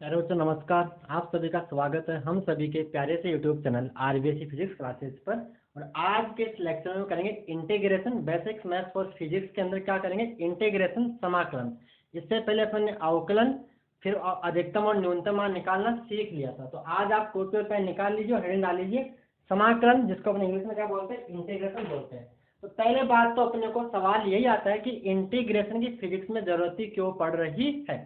Hello तो नमस्कार। आप सभी का स्वागत है हम सभी के प्यारे से YouTube channel RBSC physics classes पर। और आज के इस लेक्चर में करेंगे integration basics maths for physics के अंदर क्या करेंगे, इंटीग्रेशन समाकलन। इससे पहले अपन ने अवकलन फिर अधिकतम और न्यूनतम मान निकालना सीख लिया था। तो आज आप कॉपी और पेन निकाल लीजिए और हेडिंग डाल लीजिए समाकलन, जिसको अपन इंग्लिश में क्या बोलते हैं, इंटीग्रेशन बोलते हैं। तो पहले बात तो अपने को सवाल यही आता है कि इंटीग्रेशन की फिजिक्स में जरूरत ही क्यों पड़ रही है।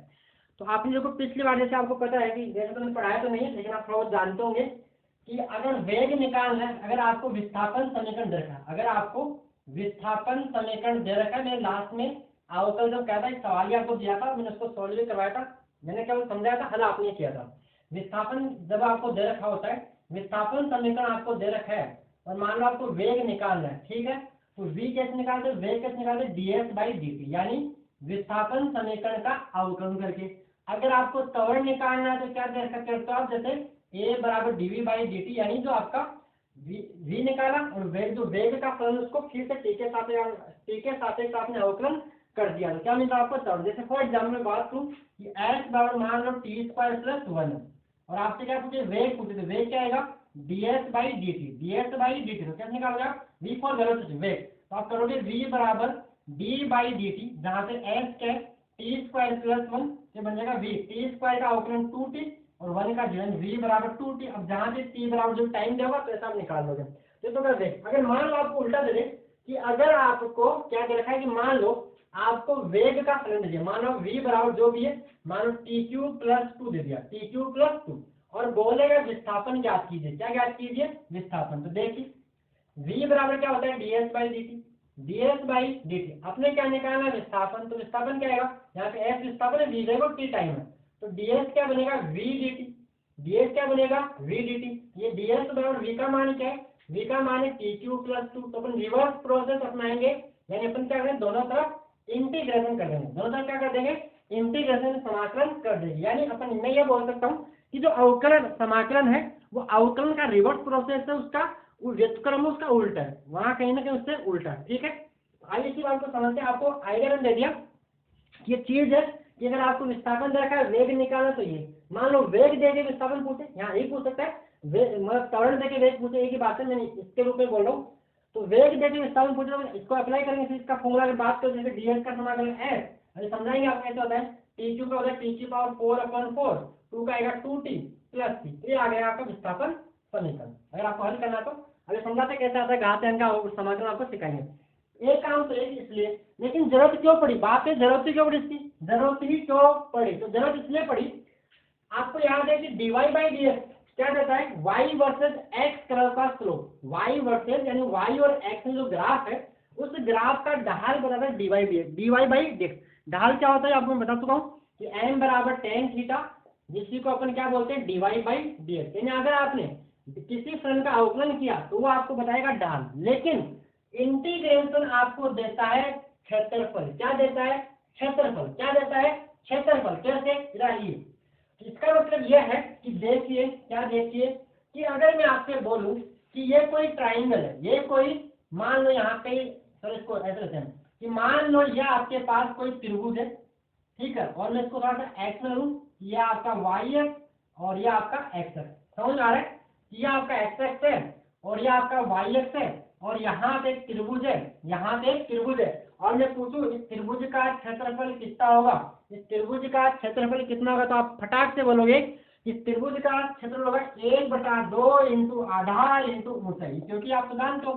तो आपने देखो पिछली बार जैसे आपको पता है कि जैसे तुमने पढ़ाया तो नहीं है, लेकिन आप थोड़ा बहुत जानते होंगे कि अगर वेग निकालना है, अगर आपको विस्थापन समीकरण दे रखा है, अगर आपको विस्थापन समीकरण दे रखा है, मैंने लास्ट में अवकल जब कहा था एक सवाल ही आपको दिया था, मैंने उसको सॉल्व भी करवाया था, मैंने केवल समझाया था, हल आपने किया था। विस्थापन जब आपको दे रखा होता है, विस्थापन समीकरण आपको दे रखा है और मान लो आपको वेग निकालना है, ठीक है, तो वी कैसे निकालते, वेग कैसे निकालते, ds बाई dt, यानी विस्थापन समीकरण का अवकलन करके। अगर आपको त्वरण निकालना है तो क्या देख सकते हो आप, जैसे a बराबर dv बाई dt, यानी जो आपका v निकाला और वेग जो वेग का फलन उसको फिर से t के सापेक्ष आपने अवकलन कर दिया, तो क्या मिलता है आपको त्वरण। जैसे फॉर एग्जाम्पल में बात करूं कि s बराबर मान लो t स्क्वायर प्लस 1 और आपसे क्या पूछे, वेग पूछे, तो वेग क्या आएगा ds बाई dt, तो क्या निकालोगे आप, v फॉर वेलोसिटी वेग, तो आप करोगे v बराबर d बाई dt, जहां से s क्या है टी स्क्वायर प्लस 1, ये बन जाएगा v, टी स्क्वायर का अवकलन 2t और 1 का डिवाइड v बराबर 2t। अब जहां से t बराबर जो टाइम देगा तो ऐसा आप निकाल लोगे। तो कर दे, अगर मान लो आपको उल्टा दे दे कि अगर आपको क्या दे रखा है कि मान लो आपको वेग का फलन दे दिया, मान लो v बराबर जो भी है, मान लो टी क्यू प्लस 2 दे दिया, टी क्यू प्लस 2, और बोलेगा विस्थापन ज्ञात कीजिए, क्या ज्ञात कीजिए, विस्थापन। तो देखिए v बराबर क्या होता है ds by dt, ds by dt, अपने क्या निकालना विस्थापन, तो विस्थापन क्या आएगा, यहाँ पे s विस्थापन है, v देखो t टाइम है, तो ds क्या बनेगा v dt, ds क्या बनेगा v dt, ये ds बराबर v का मान क्या है, v का मान है टी क्यू प्लस 2, तो अपन रिवर्स प्रोसेस अपनाएंगे, यानी अपन क्या करें दोनों तरफ इंटीग्रेशन कर देंगे, दोनों तरफ क्या कर देंगे, इंटीग्रेशन समाकलन कर देंगे। यानी अपन मैं ये बोल सकता हूँ कि जो अवकलन समाकलन है वो अवकलन का रिवर्स प्रोसेस है, उसका व्युत्क्रम उसका उल्टा है, वहां कहीं ना कहीं उससे उल्टा है, ठीक है। आइए इसी बात को समझते हैं। आपको आइडिया दे दिया कि ये चीज है कि अगर आपको विस्थापन दे रखा है, वेग निकालना, तो ये मान लो वेग दे के विस्थापन पूछे, यहाँ यही पूछ सकता है, मतलब त्वरण दे के वेग पूछे, एक ही बात है, मैंने इसके रूप में बोल रहा हूँ। तो वेग दे के विस्थापन पूछे तो इसको अप्लाई करेंगे, फिर इसका फॉर्मूला की बात करें, जैसे ds का समाकलन s, अरे समझाएंगे आप कैसे होता है, टी क्यू का होता है टी की पावर 4/4, 2 का आएगा 2t प्लस t, ये आ गया आपका विस्थापन समीकरण। अगर आपको हल करना तो अभी समझाते कैसे आता है, घातांक का समाकलन आपको सिखाएंगे। एक काम तो एक इसलिए, लेकिन जरूरत क्यों पड़ी, बात है जरूरत ही क्यों पड़ी, इसकी जरूरत ही क्यों पड़ी, तो जरूरत इसलिए पड़ी, आपको याद है कि dy बाई डी क्या देता है, y वर्सेस x कर्व का स्लोप, y वर्सेस यानी y और x में जो ग्राफ है उस ग्राफ का ढाल बताता है dy बाई डी। ढाल क्या होता है आपको मैं बता चुका हूँ कि m बराबर tan थीटा, जिसी को अपन क्या बोलते हैं dy बाई डी, यानी अगर आपने किसी फलन का अवकलन किया तो वो आपको बताएगा ढाल, लेकिन इंटीग्रेशन आपको देता है क्षेत्रफल, क्या देता है, क्षेत्रफल, क्या देता है, क्षेत्रफल, कैसे रहिए। इसका मतलब यह है कि देखिए, क्या देखिए कि अगर मैं आपसे बोलूं कि ये कोई ट्राइंगल है, ये कोई मान लो यहाँ पे, सर इसको ऐसे लेते हैं कि मान लो ये आपके पास कोई त्रिभुज है, ठीक है, और मैं इसको थोड़ा सा एक्स में लूं, ये आपका वाई है और ये आपका एक्स है, समझ आ रहा है, ये आपका एक्स एक्स है और ये आपका वाई एक्स है, और यहाँ पे एक त्रिभुज है, यहाँ पे एक त्रिभुज है, और मैं पूछूं इस त्रिभुज का क्षेत्रफल कितना होगा, इस त्रिभुज का क्षेत्रफल कितना होगा, तो आप फटाक से बोलोगे इस त्रिभुज का क्षेत्रफल होगा 1/2 इंटू आधार इंटू ऊंचाई, क्योंकि आप तो जानते हो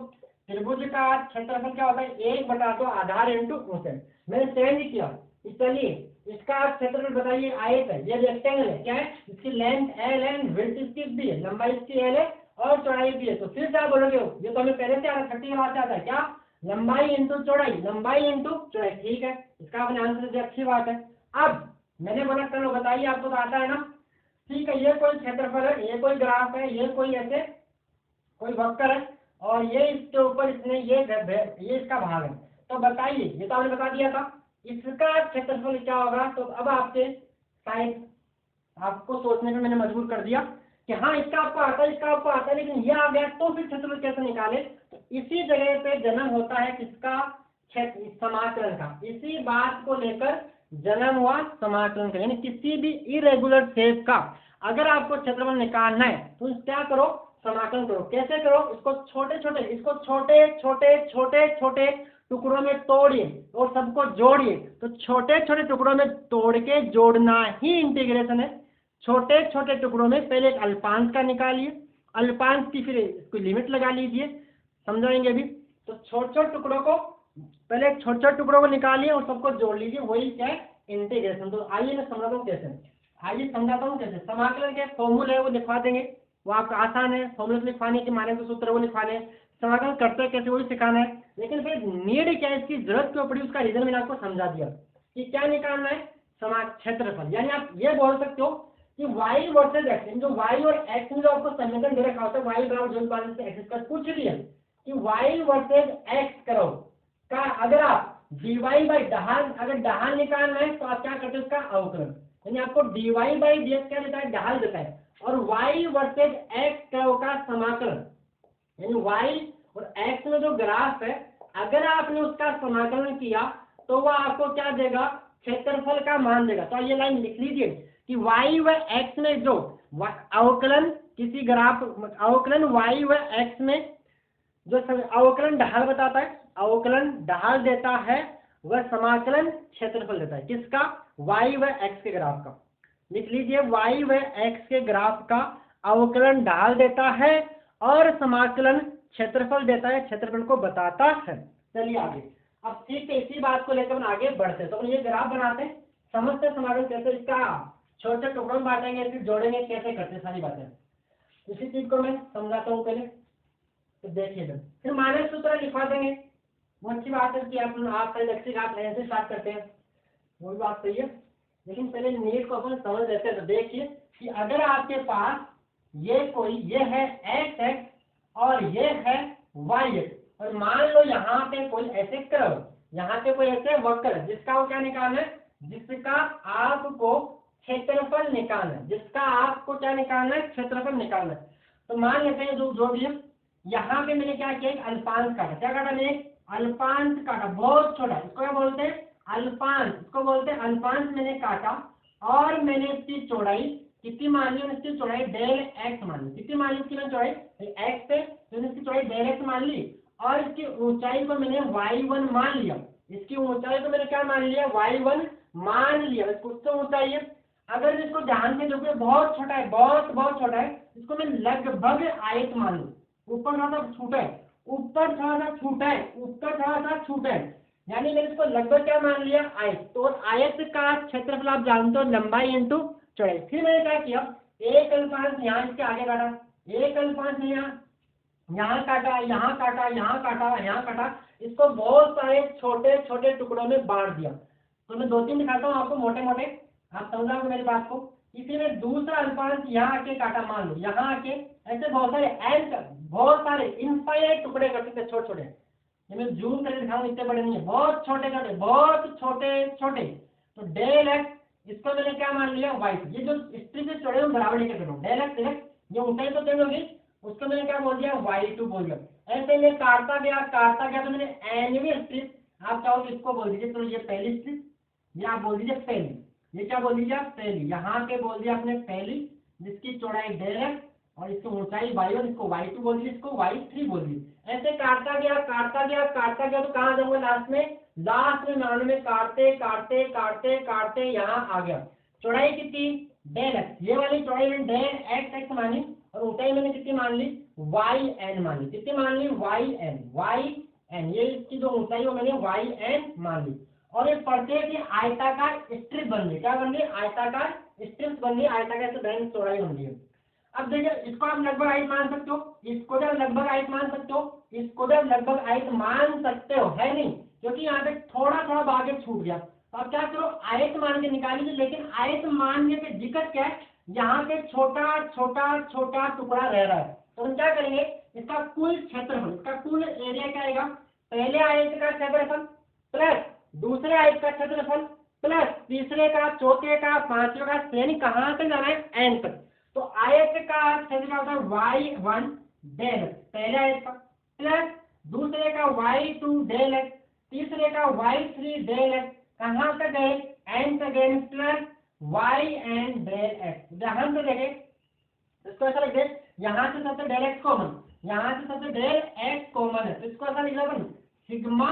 त्रिभुज का क्षेत्रफल क्या होता है 1/2 आधार इंटू ऊंचाई। मैंने चेंज किया, चलिए इसका क्षेत्रफल बताइए, आयत है, ये रेक्टेंगल है, क्या है, इसकी लेंथ l है, विड्थ इसकी b है, लंबाई इसकी l है और चौड़ाई भी है, तो फिर क्या बोलोगे, ये तो हमें पहले से आ रहा है, 30 क्लास से आता है, क्या लंबाई इंटू चौड़ाई, लंबाई इंटू चौड़ाई, ठीक है, इसका अपने आंसर से अच्छी बात है। अब मैंने बोला चलो बताइए, आपको तो आता है ना, ठीक है, ये कोई क्षेत्रफल है, ये कोई ग्राफ है, ये कोई ऐसे कोई वक्र है और ये इसके ऊपर इसने ये इसका भाग है, तो बताइए, ये तो आपने बता दिया था, इसका क्षेत्रफल क्या होगा। तो अब आपसे शायद आपको सोचने में मैंने मजबूर कर दिया कि हाँ इसका आपको आता है, इसका आपको आता है, लेकिन ये आ गया तो फिर क्षेत्रफल कैसे निकाले। तो इसी जगह पे जन्म होता है किसका, क्षेत्र समाकलन का, इसी बात को लेकर जन्म हुआ समाकलन करें, यानी किसी भी इरेगुलर शेप का अगर आपको क्षेत्रफल निकालना है तो क्या करो, समाकलन करो। कैसे करो, इसको छोटे छोटे टुकड़ों में तोड़िए और सबको जोड़िए। तो छोटे छोटे टुकड़ों में तोड़ के जोड़ना ही इंटीग्रेशन है। छोटे छोटे टुकड़ों में पहले एक अल्पांश का निकालिए, अल्पांश की फिर इसको लिमिट लगा लीजिए, समझाएंगे अभी। तो छोटे छोटे टुकड़ों को पहले छोटे छोटे टुकड़ों को निकालिए और सबको जोड़ लीजिए, वही क्या है, इंटीग्रेशन। तो आइए मैं समझाता हूँ कैसे, समाकलन के फॉर्मूले है वो लिखवा देंगे, वो आपका आसान है। फॉर्मूले लिखवाने के माने तो सूत्र वो लिखवाने, समाकलन करते कैसे वही सिखाना है। लेकिन फिर नीड क्या है, इसकी जरूरत क्यों पड़ी, उसका रीजन मैंने आपको समझा दिया कि क्या निकालना है, क्षेत्रफल। यानी आप ये बोल सकते हो कि y वर्सेज x, जो y और x में जो आपको समीकरण दे रखा होता है, y बराबर जो पालन से x का कुछ भी है कि y वर्सेज x करो का अगर आप dy बाई ढाल, अगर ढाल निकालना है तो आप क्या करते हो, उसका अवकलन। यानी आपको dy बाई dx क्या देता है, ढाल देता है, और y वर्सेज x का समाकलन, यानी y और x में जो ग्राफ है अगर आपने उसका समाकलन किया तो वह आपको क्या देगा, क्षेत्रफल का मान देगा। तो ये लाइन लिख लीजिए कि y व x में जो अवकलन किसी ग्राफ, अवकलन y व x में जो अवकलन ढाल बताता है, अवकलन ढाल देता है, वह समाकलन क्षेत्रफल देता है। किसका, y व x के ग्राफ का। लिख लीजिए, y व x के ग्राफ का अवकलन ढाल देता है और समाकलन क्षेत्रफल देता है, क्षेत्रफल को बताता है। चलिए आगे, अब ठीक है, इसी बात को लेकर आगे बढ़ते हैं। तो ये ग्राफ बनाते हैं, समझते हैं समाकलन कैसे, इसका छोटे टुकड़ों में बांटेंगे, फिर जोड़ेंगे, कैसे करते हैं सारी बातें। इसी चीज को मैं समझाता हूँ पहले, तो देखिएगा। फिर मानक सूत्र लिखवा देंगे, वो अच्छी बात है कि आप लेक्चर आप ऐसे स्टार्ट करते हैं, वो भी बात सही है। लेकिन पहले नीड को अपन समझ लेते हैं। तो देखिए कि अगर आपके पास ये है x और ये है y, और मान लो यहाँ पे कोई ऐसे कर्व, यहाँ पे कोई ऐसे वक्र जिसका वो क्या निकालना है, जिसका आपको क्षेत्रफल निकालना है, जिसका आपको क्या निकालना है, क्षेत्रफल निकालना है। तो मान लेते हैं जो भी है, यहाँ पे मैंने क्या किया, अल्पांश काटा। क्या काटा मैंने, अल्पांश काटा, बहुत छोटा, इसको क्या बोलते हैं, अल्पांश, इसको बोलते हैं अल्पांश। मैंने काटा और मैंने इसकी चौड़ाई कितनी मान ली, इसकी चौड़ाई डेल x मान ली। कितनी मान ली इसकी चौड़ाई, x है तो इसकी चौड़ाई डेल x मान ली, और इसकी ऊंचाई को मैंने y1 मान लिया। इसकी ऊंचाई को मैंने क्या मान लिया, y1 मान लिया। इसको ऊंचाई है, अगर इसको ध्यान से देखो बहुत छोटा है, बहुत छोटा है, इसको मैं लगभग आयत मान लूं। ऊपर थोड़ा सा छूटा है, ऊपर थोड़ा सा छूटा है, ऊपर थोड़ा सा छूटा है, यानी मैंने इसको लगभग क्या मान लिया, आयत। तो आयत का क्षेत्रफल आप जानते हो, लंबाई इंटू चौड़ाई। फिर मैंने क्या किया, एक अल्पांश यहाँ इसके आगे काटा, एक अल्पांश यहाँ काटा, यहाँ काटा, यहाँ काटा, यहाँ काटा, इसको बहुत सारे छोटे छोटे टुकड़ों में बांट दिया। तो मैं 2-3 दिखाता हूँ आपको मोटे मोटे, आप समझाओगे मेरी बात को। इसी में दूसरा अल्पांश यहाँ आके काटा, मान लो यहाँ आके, ऐसे बहुत सारे इनफाइनाइट टुकड़े करते थे, छोटे छोटे। ये मैं जूम करके दिखाऊँ, इतने बड़े नहीं है, बहुत छोटे छोटे, बहुत छोटे छोटे। तो डेल एक्स, इसको मैंने क्या मान लिया, वाई। ये जो स्ट्रिप से चौड़े बराबर लेकर चलो, डेल एक्स ये ऊंचाई तो चेंज होगी, उसको मैंने क्या बोल दिया, y2 बोल दिया। ऐसे मैं काटता गया तो मैंने एनवी स्ट्रिप, आप चाहो तो इसको बोल दीजिए, तो ये पहली स्ट्रिप, ये आप बोल दीजिए पहली, ये क्या बोल दीजिए आप, पहली। यहाँ पे बोल दिया आपने पहली, जिसकी चौड़ाई डेल एक्स और इसकी ऊंचाई y1, इसको y2 बोल दीजिए, इसको y3 बोल दीजिए। ऐसे काटता गया तो कहाँ जाऊंगा, लास्ट में मान में काटते यहाँ आ गया। चौड़ाई कितनी, डेल एक्स, ये वाली चौड़ाई मैंने डेल एक्स मानी, और ऊंचाई मैंने कितनी मान ली, yn मान ली। कितनी मान ली, yn, ये इसकी जो ऊंचाई वो मैंने yn मान ली। और ये प्रत्येक ही आयताकार स्ट्रिप बन गई, क्या बन गई, आयताकार स्ट्रिप बन गई, आयताकार से बैंक चौड़ाई बन गई। अब देखिए, इसको आप लगभग आयत मान सकते हो, इसको जब लगभग आयत मान सकते हो, इसको जब लगभग आयत मान सकते हो, है नहीं, क्योंकि यहाँ पे थोड़ा थोड़ा आगे छूट गया। तो आप क्या करो, आयत मान के निकालिए। लेकिन आयत मानने की दिक्कत क्या है, यहाँ पे छोटा टुकड़ा रह रहा है। तो हम क्या करेंगे, इसका कुल क्षेत्रफल, इसका कुल एरिया क्या आएगा, पहले आयत का क्षेत्रफल प्लस दूसरे आयत का क्षेत्रफल प्लस तीसरे का, चौथे का, पांचवें का, यानी कहाँ से जाना है, एन तक। तो आयत का क्षेत्रफल होता है y1 डेल एक्स, पहले आयत का, प्लस दूसरे का y2 डेल एक्स, तीसरे का y3 डेल एक्स, कहाँ तक गए, and again plus y and del x. ध्यान से देखें इसको ऐसा लिख दे, यहाँ से सबसे डेल एक्स कॉमन, यहाँ से सबसे डेल एक्स कॉमन है, तो इसको ऐसा लिख अपन सिग्मा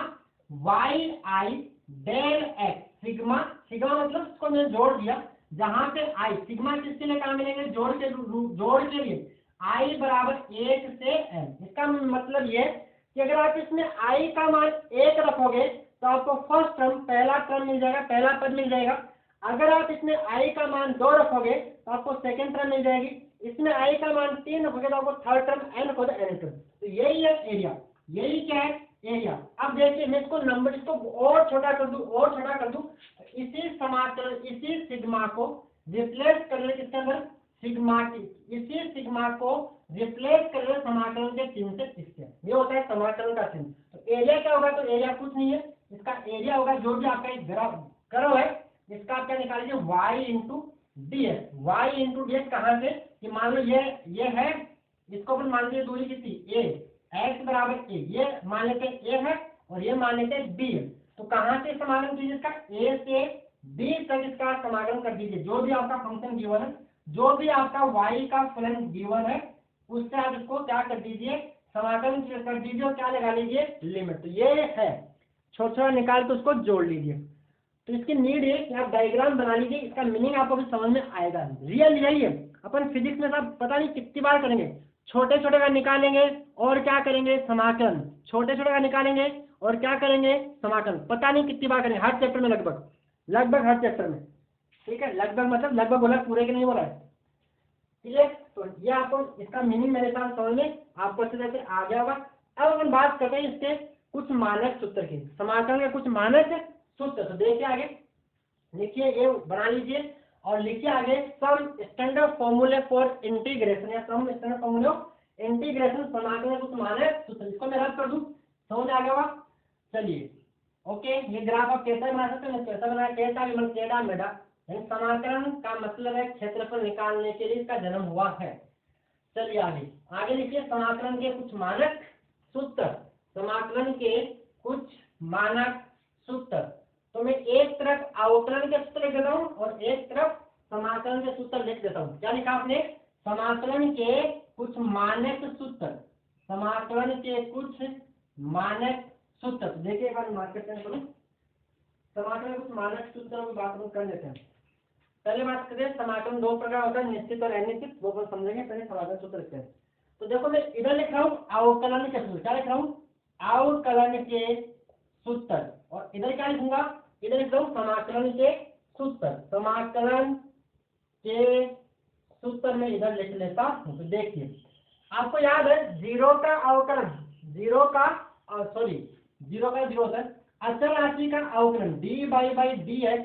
वाई आई डेल एक्स। सिग्मा सिग्मा मतलब इसको मैंने जोड़ दिया, जहां पे आई सिग्मा किसके लिए काम मिलेंगे, जोड़ के लिए आई बराबर 1 से n। इसका मतलब ये कि अगर आप इसमें आई का मान 1 रखोगे तो आपको फर्स्ट टर्म पहला टर्म मिल जाएगा, पहला पद मिल जाएगा। अगर आप इसमें आई का मान 2 रखोगे तो आपको सेकंड टर्म मिल जाएगी। इसमें आई का मान 3 रखोगे तो आपको थर्ड टर्म n को n टर्म। तो यही है एरिया, यही क्या है एरिया। अब देखिए मैं इसको नंबर इसको और छोटा कर दूं, और छोटा कर दूं, इसी समाकलन इसी सिग्मा को रिप्लेस कर ले किसके अंदर, सिग्मा की, इसी सिग्मा को रिप्लेस कर ले समाकलन के चिन्ह से इसके, ये होता है समाकलन का चिन्ह। तो एरिया क्या होगा, तो एरिया कुछ नहीं है, इसका एरिया होगा जो भी आपका एक कर्व है, इसका आप क्या निकाल लीजिए y into d x. Y into d x कहाँ से, कि मान लो ये है, इसको अपन मान लीजिए दूरी कितनी a, x बराबर a, ये मान लेते हैं a है और ये मान लेते हैं b है। तो कहाँ से समाकलन कीजिए इसका, a से b तक इसका समाकलन कर दीजिए। जो भी आपका फंक्शन गिवन है, जो भी आपका y का फलन गिवन है, उससे आप इसको क्या कर दीजिए, समाकलन कर दीजिए और क्या लगा लीजिए लिमिट। तो ये है, छोटा छोटा निकाल के उसको जोड़ लीजिए। तो इसकी नीड है कि आप डायग्राम बना लीजिए, इसका मीनिंग आपको भी समझ में आएगा। रियल यही है, अपन फिजिक्स में सब पता नहीं कितनी बार करेंगे, छोटे छोटे का निकालेंगे और क्या करेंगे समाकलन, छोटे छोटे का निकालेंगे और क्या करेंगे समाकलन, पता नहीं कितनी बार करेंगे, हर चैप्टर में लगभग हर चैप्टर में। ठीक है, लगभग मतलब लगभग बोला, पूरे के नहीं बोला है। ठीक है, तो ये आपको इसका मीनिंग मेरे साथ समझ में आपको अच्छे तरह से आ गया होगा। अब अपन बात करते हैं इसके कुछ मानक सूत्र की, समाकलन के कुछ मानक सूत्र। तो देखिए आगे लिखिए, ये बना लीजिए और लिखिए आगे सम स्टैंडर्ड फॉर्मूले फॉर इंटीग्रेशन, या सम स्टैंडर्ड फॉर्मूले ऑफ इंटीग्रेशन, समाकलन के कुछ मानक सूत्र। इसको मैं रद्द कर दूं, समझ आ गया होगा। चलिए ओके, ये ग्राफ आप कैसा बना सकते हैं, कैसा बनाया, कैसा भी मतलब टेढ़ा मेढ़ा, समाकलन का मतलब है क्षेत्रफल निकालने के लिए इसका जन्म हुआ है। चलिए आगे लिखिए समाकलन के कुछ मानक सूत्र, समाकलन के कुछ मानक सूत्र। तो मैं एक तरफ अवकलन के सूत्र लिख देता हूँ और एक तरफ समाकलन के सूत्र लिख देता हूँ। क्या लिखा आपने, समाकलन के कुछ मानक सूत्र, समाकलन के कुछ मानक सूत्र। तो देखिए एक बार मार्केट में करूँ, समाकलन के कुछ मानक सूत्रों की बात हम कर लेते हैं। पहले बात करें, समाकलन दो प्रकार होता है, निश्चित और अनिश्चित, वो अपन समझेंगे। पहले समाकलन सूत्र लिखते हैं। तो देखो मैं इधर लिख रहा हूँ अवकलन के सूत्र, क्या लिख रहा हूँ, अवकलन के सूत्र, और इधर क्या लिखूंगा, इधर लिख रहा हूँ समाकलन के सूत्र, समाकलन के सूत्र में इधर लिख लेता हूँ। तो देखिए आपको याद है जीरो का अवकलन, जीरो का होता है अचर राशि का अवकलन dy/dx,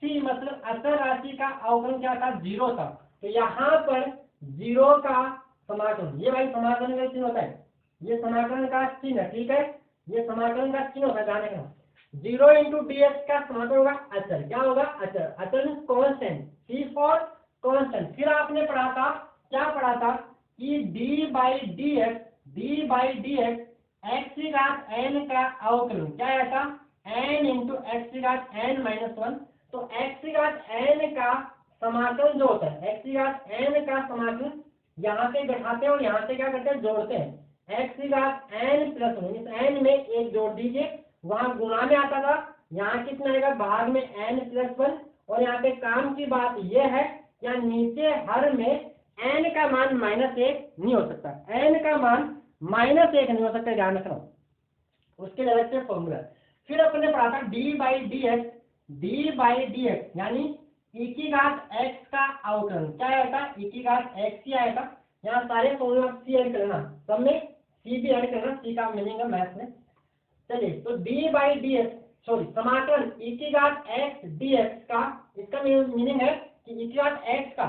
सी मतलब अचर राशि का अवकलन क्या था, जीरो था। तो यहाँ पर जीरो का समाकलन, ये भाई समाकलन का चिन्ह होता है, ये समाकलन का चिन्ह है, ठीक है, ये समाकलन का चिन्ह होता है, जाने का। 0 इंटू डी एक्स का समाकलन होगा अचर, क्या होगा अचर, अचर means constant, C for constant. फिर आपने पढ़ा था, क्या पढ़ा था कि dy/dx एक्स की घात n का अवकलन, क्या आया था n इंटू एक्स की घात n-1। तो एक्स की घात n का समाकलन जो होता है, एक्स की घात n का समाकलन यहाँ से घटाते हैं और यहाँ से क्या करते हैं, जोड़ते हैं। एक्स की घात n+1, इस n में एक जोड़ दीजिए, वहां गुणा में आता था, यहाँ कितना आएगा भाग में n+1। और यहाँ पे काम की बात यह है, यहाँ नीचे हर में n का मान -1 नहीं हो सकता, n का मान -1 नहीं हो सकता, ध्यान रखना, उसके अलग से फॉर्मूला। फिर अपने पढ़ा था dy/dx यानी e की घात x का अवकलन, क्या आया था, e की घात x ही आया था। यहाँ सारे फॉर्मूला सी ऐड करना, सब में सी भी ऐड करना, सी का मीनिंग है मैथ में। चलिए तो समाकलन e की घात x dx का, इसका मीनिंग है कि e की घात x का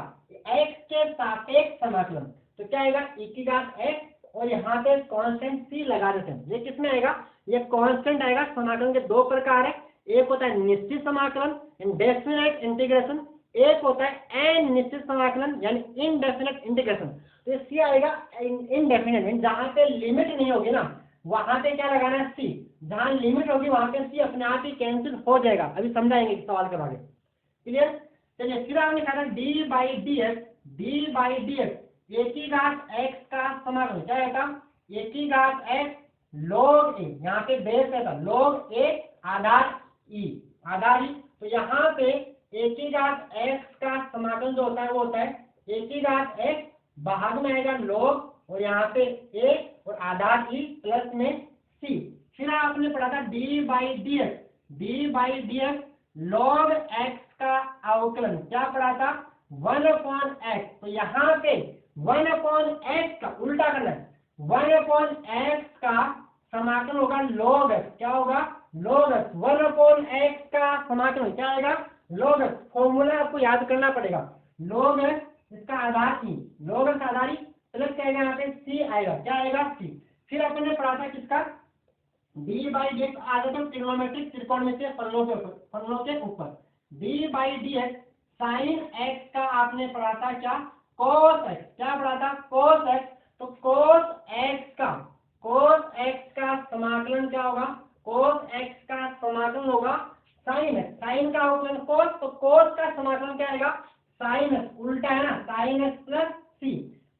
x के सापेक्ष समाकलन। तो क्या आएगा e की घात x और यहाँ पे कांस्टेंट c लगा देते हैं। ये किसमें आएगा, ये कांस्टेंट आएगा। समाकलन के दो प्रकार है, एक होता है निश्चित समाकलन इंडेफिनिट इंटीग्रेशन, एक होता है अनिश्चित समाकलन यानी इनडेफिनिट इंटीग्रेशन। तो ये c आएगा इनडेफिनिट, जहाँ पे लिमिट नहीं होगी ना वहां पे क्या लगाना है c, जहाँ लिमिट होगी वहां पे c अपने आप ही कैंसिल हो जाएगा। अभी समझाएंगे सवाल के आगे। क्लियर। चलिए फिर आपने लिखा था डी बाई डी एक्स ए की घात एक्स का समाकलन क्या रहता, ए की घात एक्स log ए, यहाँ पे बेस रहता log ए आधार ई तो यहाँ पे ए की घात एक्स का समाकलन जो होता है वो होता है ए की घात एक्स भाग में आएगा log और यहाँ पे ए और आधार ई प्लस में सी। फिर आपने पढ़ा था D by d x log x का अवकलन क्या पढ़ा था 1/x। तो यहाँ पे 1/x का उल्टा करना है, 1/x का समाकलन होगा log x, क्या होगा log x, 1/x का समाकलन क्या आएगा log x। फॉर्मूला आपको याद करना पड़ेगा log x इसका आधार ई, log x आधार ई प्लस क्या आएगा यहाँ पे c आएगा, क्या आएगा c। फिर अपन ने पढ़ा था किसका डी बाई डी एक्स आगे तो ट्रिग्नोमेट्रिक त्रिकोण में से पन्नों के ऊपर D by d x sine x का आपने पढ़ा था क्या कोस एक्स, क्या पढ़ा था कोस एक्स। तो कोस एक्स का समाकलन क्या होगा, कोस एक्स का समाकलन होगा साइन एक्स, साइन का अवकलन कोस, तो कोस का समाकलन क्या आएगा साइन एक्स, उल्टा है ना साइन एक्स प्लस सी।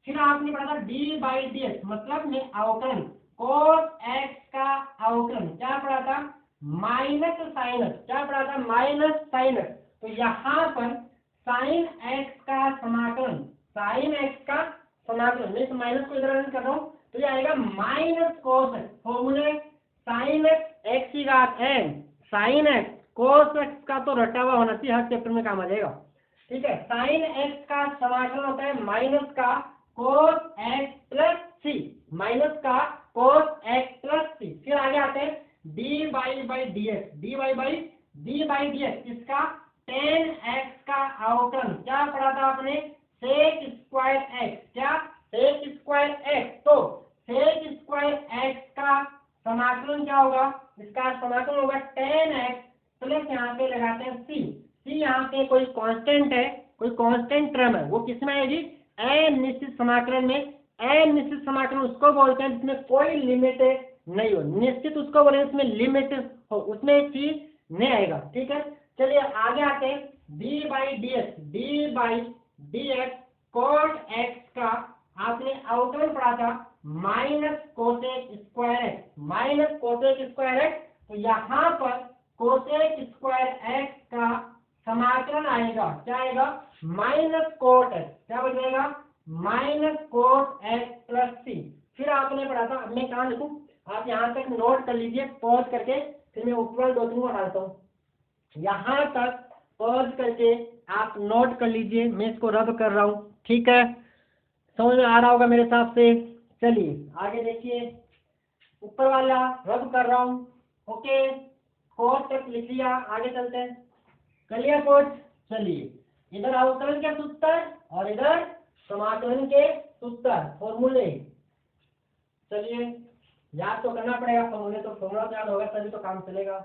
फिर आपने पढ़ा था डी बाई डी एक्स मतलब में अवकलन कोस एक्स का अवकलन क्या पढ़ा था माइनस साइन एक्स, क्या पढ़ा था माइनस साइन एक्स। तो यहाँ पर साइन एक्स का समाकलन, साइन एक्स का समाकलन मैं तो माइनस को इधर कर रहा हूँ तो ये आएगा माइनस कोस एक्स। फॉर्मूले साइन एक्स की घात एन, साइन एक्स कोस एक्स का तो रटा हुआ होना चाहिए, हर चैप्टर में काम आ जाएगा, ठीक है। साइन एक्स का समाकलन होता है माइनस का कोस एक्स प्लस सी, माइनस का कोस एक्स प्लस सी। फिर आगे आते हैं डी बाई डी एक्स इसका टेन एक्स का अवकलन क्या पढ़ा था आपने सेक स्क्वायर एक्स, क्या सेक स्क्वायर एक्स। तो सेक स्क्वायर एक्स का समाकलन क्या होगा, इसका समाकलन होगा टेन एक्स प्लस यहाँ पे लगाते हैं सी, सी यहाँ पे कोई कांस्टेंट है, कोई कांस्टेंट टर्म है, वो किसमें आएगी अनिश्चित समाकलन में। अनिश्चित समाकलन उसको बोलते हैं जिसमें कोई लिमिट नहीं हो, निश्चित उसको बोले इसमें लिमिट हो, उसमें एक चीज नहीं आएगा, ठीक है। चलिए आगे आते हैं d by d x cot x का आपने अवकलन पढ़ा था minus cosec square x, minus cosec square x. तो यहाँ पर कोसेक स्क्वायर एक्स का समाकलन आएगा क्या आएगा माइनस कोट एक्स, क्या बन जाएगा माइनस कोट एक्स प्लस सी। फिर आपने पढ़ा था, अब मैं कहाँ लिखूं, आप यहाँ तक नोट कर लीजिए पॉज करके, फिर मैं ऊपर 2-3 को डालता हूँ, यहाँ तक पॉज करके आप नोट कर लीजिए, मैं इसको रब कर रहा हूँ, ठीक है, समझ में आ रहा होगा मेरे हिसाब से। चलिए आगे देखिए, ऊपर वाला रब कर रहा हूँ, ओके, कोट तक लिख लिया, आगे चलते हैं, कर लिया कोट। चलिए इधर अवकलन के सूत्र और इधर समाकलन के सूत्र फॉर्मूले, चलिए याद तो करना पड़ेगा फॉर्मूले, तो फॉर्मूला याद होगा तभी तो काम चलेगा।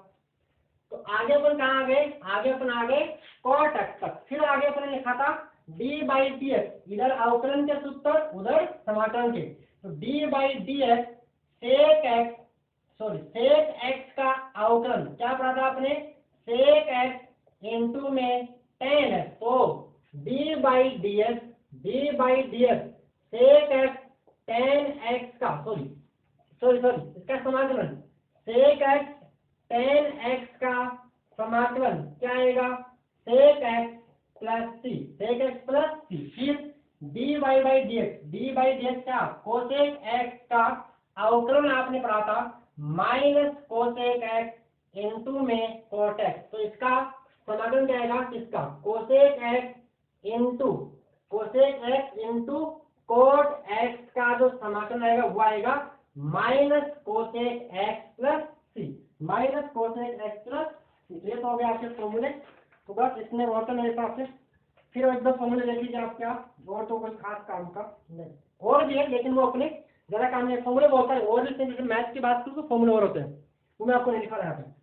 तो आगे अपन कहाँ आ गए, आगे अपन आ गए कॉट एक्स तक। फिर आगे अपन लिखा था डी बाई डी एक्स, इधर अवकलन के सूत्र उधर समाकलन के। तो d by d x sec x का अवकलन क्या पढ़ा था आपने सेक एक्स इंटू में टेन एक्स। तो d by d x sec x tan x का सॉरी इसका समाकलन सेक एक्स टेन एक्स का समाकलन क्या आएगा सेक एक्स प्लस सी, सेक एक्स प्लस सी। फिर डी बाई डी एक्स क्या कोसेक एक्स का अवकलन आपने पढ़ा था माइनस कोसेक एक्स इंटू में कोट एक्स। तो इसका समाकलन क्या आएगा किसका cosec x into coat x का जो समाकलन आएगा वो आएगा माइनस कोसेक एक्स प्लस सी, माइनस कोसेक एक्स प्लस सी। ये तो हो गया आपके फॉर्मूले, तो बस इसमें और तो मेरे पास है। फिर एक दो फॉर्मूले देख लीजिए आप, क्या और तो कोई खास काम का नहीं, और भी है लेकिन वो अपने जरा काम नहीं, फॉर्मूले बहुत सारे और भी, जैसे मैथ की बात करूँ तो फॉर्मूले और होते हैं, वो मैं आपको नहीं लिखा रहा था।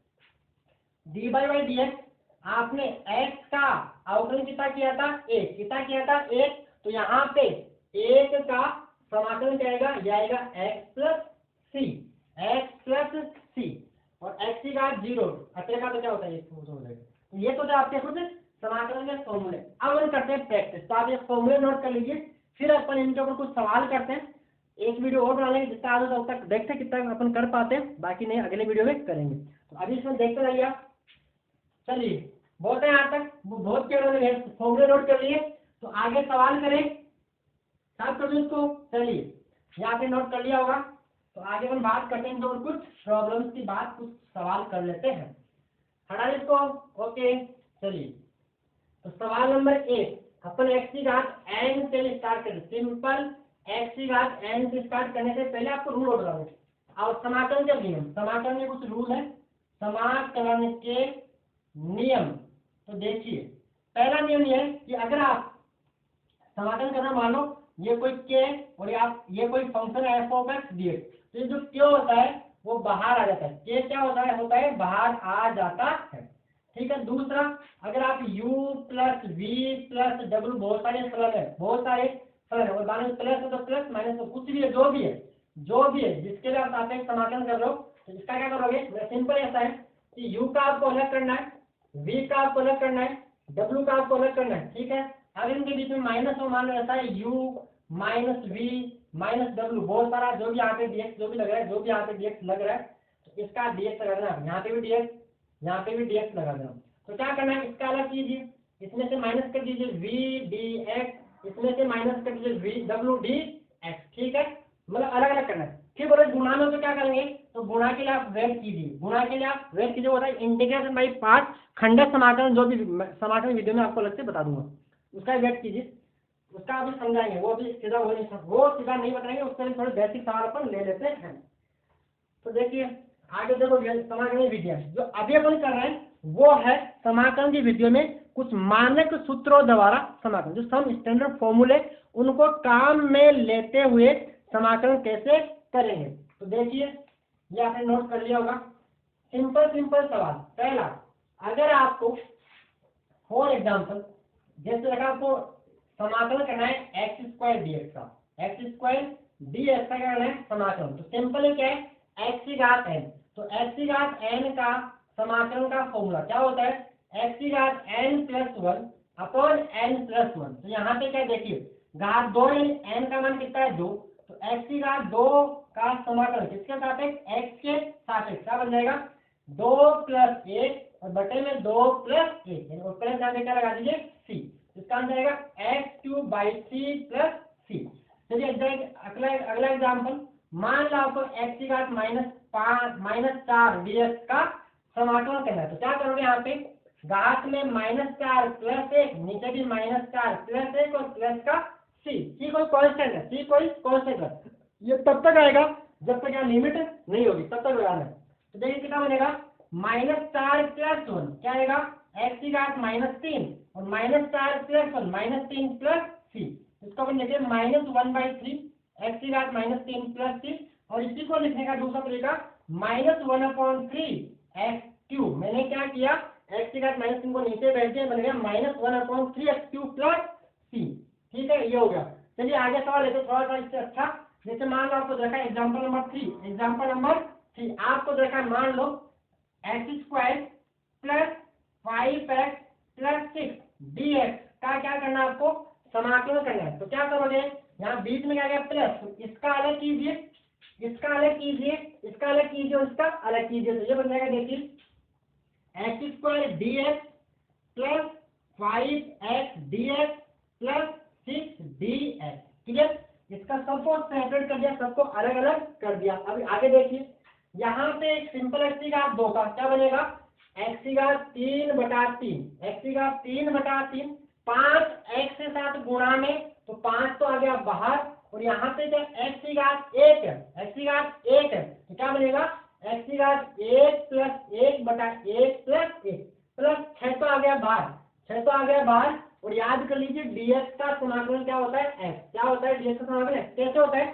डी बाई डी एक्स आपने एक्स का अवकलन कितना किया था एक, तो यहाँ पे एक का समाकलन क्या आएगा, यह आएगा एक्स प्लस सी और एक्स की घात 0, अतः का तो क्या होता है, ये तो आपके खुद समाकलन के फॉर्मूले। अब हम करते हैं प्रैक्टिस। तो आप ये फॉर्मूले नोट कर लीजिए, फिर अपन इनके ऊपर कुछ सवाल करते हैं। एक वीडियो और बना लेंगे, जितना आगे तब तक देखते हैं कितना अपन कर पाते हैं, बाकी नहीं अगले वीडियो में करेंगे। तो अभी इसमें देखते रहिए आप। चलिए बहुत है यहाँ तक, बहुत के फॉर्मूले नोट कर लिए, तो आगे सवाल करें। साफ कर दो इसको। चलिए यहाँ पे नोट कर लिया होगा, तो आगे हम बात करते हैं, तो कुछ प्रॉब्लम्स की बात, कुछ सवाल कर लेते हैं। हटा इसको। ओके चलिए, तो सवाल नंबर 1, अपन x की घात n से स्टार्ट करें। सिंपल x की घात n से स्टार्ट करने से पहले आपको रूल नोट करना है। और समाकलन के नियम, समाकलन में कुछ रूल है, समाकलन के नियम। तो देखिए पहला नियम यह है कि अगर आप समाकलन करना, मान लो ये कोई k और ये कोई फंक्शन है f(x) dx, तो ये जो k होता है वो बाहर आ जाता है। k क्या होता है बाहर आ जाता है। ठीक है। दूसरा, अगर आप u plus v plus w, बहुत सारे फलन है, बहुत सारे फलन है, और बाद में प्लस है तो प्लस, माइनस तो कुछ भी है, जो भी है जिसके लिए आप सापेक्ष समाकलन कर रहे हो, तो इसका क्या करोगे, सिंपल ऐसा है कि u का आपको अलग करना है, v का आपको अलग करना है, w का आपको अलग करना है। ठीक है। अब इनके बीच में माइनस हो, मान लो ऐसा है u minus v minus w, बहुत सारा जो भी यहाँ पे dx जो भी लग रहा है, जो भी यहाँ पे dx लग रहा है, तो इसका dx लगा देना, यहाँ पे भी dx, यहाँ पे भी dx लगा देना। तो क्या करना है, इसका अलग कीजिए, इसमें से माइनस कर दीजिए v dx, इसमें से माइनस कर दीजिए v w dx। ठीक है, मतलब अलग अलग करना है। फिर बोले गुणा में तो क्या करेंगे, तो गुणा के लिए आप वेट कीजिए, गुणा के लिए आप वेट कीजिए, होता है इंटीग्रेशन बाई पार्ट, खंडक समाकलन, जो भी समाकलन वीडियो में आपको अलग से बता दूंगा, उसका वेट कीजिए, उसका अभी समझाएंगे, वो भी सीधा हो नहीं, वो सीधा नहीं बताएंगे, उसके लिए थोड़े बेसिक सवाल अपन ले लेते हैं। तो देखिए आगे देखो, समाकलन विधियां जो अभी अपन कर रहे हैं वो है समाकलन की विधियों में कुछ मानक सूत्रों द्वारा समाकलन, जो सम स्टैंडर्ड फॉर्मूले, उनको काम में लेते हुए समाकलन कैसे करेंगे। तो देखिए ये आपने नोट कर लिया होगा। सिंपल सवाल पहला, अगर आपको फॉर एग्जाम्पल जैसे लगा आपको समाकलन करना है x² dx का, x² dx का करना है समाकलन, तो सिंपल क्या है, x की घात n, तो x की घात n का समाकलन का फॉर्मूला क्या होता है, x की घात n+1 अपॉन n+1। तो यहाँ पे क्या देखिए, घात 2 n का मान कितना है 2, तो x की घात 2 का समाकलन किसके सापेक्ष, x के सापेक्ष, क्या बन जाएगा 2 + 1 और बटे में 2 + 1, और प्लस यहाँ पे क्या लगा दीजिए c, इसका आंसर आएगा x³ + c। चलिए अगला एग्जाम्पल, मान लो आपको x की घात -4 dx का समाकलन करना है, तो क्या करोगे, यहाँ पे घात में -4 + 1, नीचे भी -4 + 1 और प्लस का c कोई कांस्टेंट है, c कोई कांस्टेंट है, ये तब तक आएगा जब तक यहाँ लिमिट नहीं होगी, तब तक लगाना है। तो देखिए कितना बनेगा, -4 + 1 क्या आएगा, x की घात -3 और -4 + 1 -3 + c, इसको अपन लिखिए -1/3 x की घात -3 + c, और इसी को लिखने का दूसरा तरीका -1/3 x³। मैंने क्या किया, x की घात -3 को नीचे बैठ के बन गया -1/3 x³ + c। ठीक है, ये हो गया। चलिए आगे सवाल लेते थोड़ा सा इससे अच्छा, जैसे मान लो आपको देखा एग्जाम्पल नंबर 3, आपको देखा मान लो x² + 5x + 6 dx का क्या करना है, आपको समाकलन करना है। तो क्या करोगे, यहाँ बीच में क्या गया प्लस, तो इसका अलग कीजिए, इसका अलग कीजिए, इसका अलग कीजिए और इसका अलग कीजिए, तो ये बन जाएगा देखिए x² dx + 5x dx + 6 dx। ठीक है, इसका सबको सेपरेट कर दिया, सबको अलग अलग कर दिया। अभी आगे देखिए, यहाँ पे एक सिंपल x की घात 2 का क्या बनेगा, x की घात 3/3, x की घात 3/3, 5x के साथ गुणा में, तो 5 तो आ गया बाहर, और यहाँ पे क्या x की घात 1 है, x की घात 1 है, तो क्या बनेगा x की घात 1 + 1/1 + 1 प्लस 6 तो आ गया बाहर, 6 तो आ गया बाहर। और याद कर लीजिए dx का समाकलन क्या होता है, x। क्या होता है dx का समाकलन, x कैसे होता है,